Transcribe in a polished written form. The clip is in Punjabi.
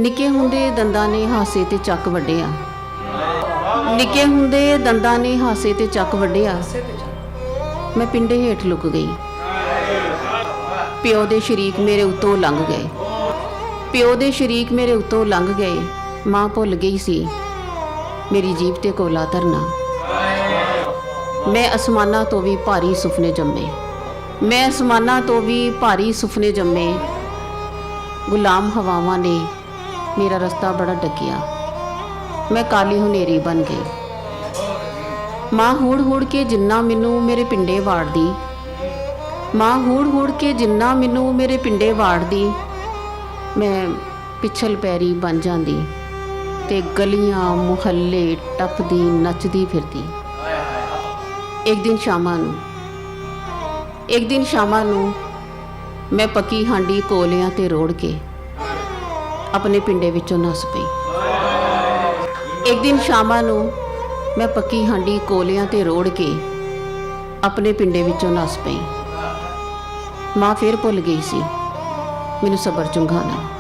ਨਿੱਕੇ ਹੁੰਦੇ ਦੰਦਾਂ ਨੇ ਹਾਸੇ ਤੇ ਚੱਕ ਵੱਢਿਆ। ਨਿੱਕੇ ਹੁੰਦੇ ਦੰਦਾਂ ਨੇ ਹਾਸੇ ਤੇ ਚੱਕ ਵੱਢਿਆ। ਮੈਂ ਪਿੰਡੇ ਹੇਠ ਲੁਕ ਗਈ। ਪਿਓ ਦੇ ਸ਼ਰੀਕ ਮੇਰੇ ਉੱਤੋਂ ਲੰਘ ਗਏ। ਪਿਓ ਦੇ ਸ਼ਰੀਕ ਮੇਰੇ ਉੱਤੋਂ ਲੰਘ ਗਏ। ਮਾਂ ਭੁੱਲ ਗਈ ਸੀ ਮੇਰੀ ਜੀਭ ਤੇ ਕੋਲਾ ਧਰਨਾ। ਮੈਂ ਅਸਮਾਨਾਂ ਤੋਂ ਵੀ ਭਾਰੀ ਸੁਪਨੇ ਜੰਮੇ। ਮੈਂ ਅਸਮਾਨਾਂ ਤੋਂ ਵੀ ਭਾਰੀ ਸੁਪਨੇ ਜੰਮੇ। ਗੁਲਾਮ ਹਵਾਵਾਂ ਨੇ ਮੇਰਾ ਰਸਤਾ ਬੜਾ ਡੱਕਿਆ। ਮੈਂ ਕਾਲੀ ਹਨੇਰੀ ਬਣ ਗਈ। ਮਾਂ ਹੂੜ ਹੂੜ ਕੇ ਜਿੰਨਾ ਮੈਨੂੰ ਮੇਰੇ ਪਿੰਡੇ ਵਾੜਦੀ। ਮਾਂ ਹੂੜ ਹੂੜ ਕੇ ਜਿੰਨਾ ਮੈਨੂੰ ਮੇਰੇ ਪਿੰਡੇ ਵਾੜਦੀ। ਮੈਂ ਪਿਛਲ ਪੈਰੀ ਬਣ ਜਾਂਦੀ ਤੇ ਗਲੀਆਂ ਮੁਹੱਲੇ ਟੱਪਦੀ ਨੱਚਦੀ ਫਿਰਦੀ। ਇੱਕ ਦਿਨ ਸ਼ਾਮਾਂ ਨੂੰ ਮੈਂ ਪੱਕੀ ਹਾਂਡੀ ਕੋਲਿਆਂ ਤੇ ਰੋੜ ਕੇ ਆਪਣੇ ਪਿੰਡੇ ਵਿੱਚੋਂ ਨੱਸ ਪਈ। ਇੱਕ ਦਿਨ ਸ਼ਾਮਾਂ ਨੂੰ ਮੈਂ ਪੱਕੀ ਹਾਂਡੀ ਕੋਲਿਆਂ ਤੇ ਰੋੜ ਕੇ ਆਪਣੇ ਪਿੰਡੇ ਵਿੱਚੋਂ ਨੱਸ ਪਈ। ਮਾਂ ਫਿਰ ਭੁੱਲ ਗਈ ਸੀ ਮੈਨੂੰ ਸਬਰ ਚੁੰਘਾਣਾ।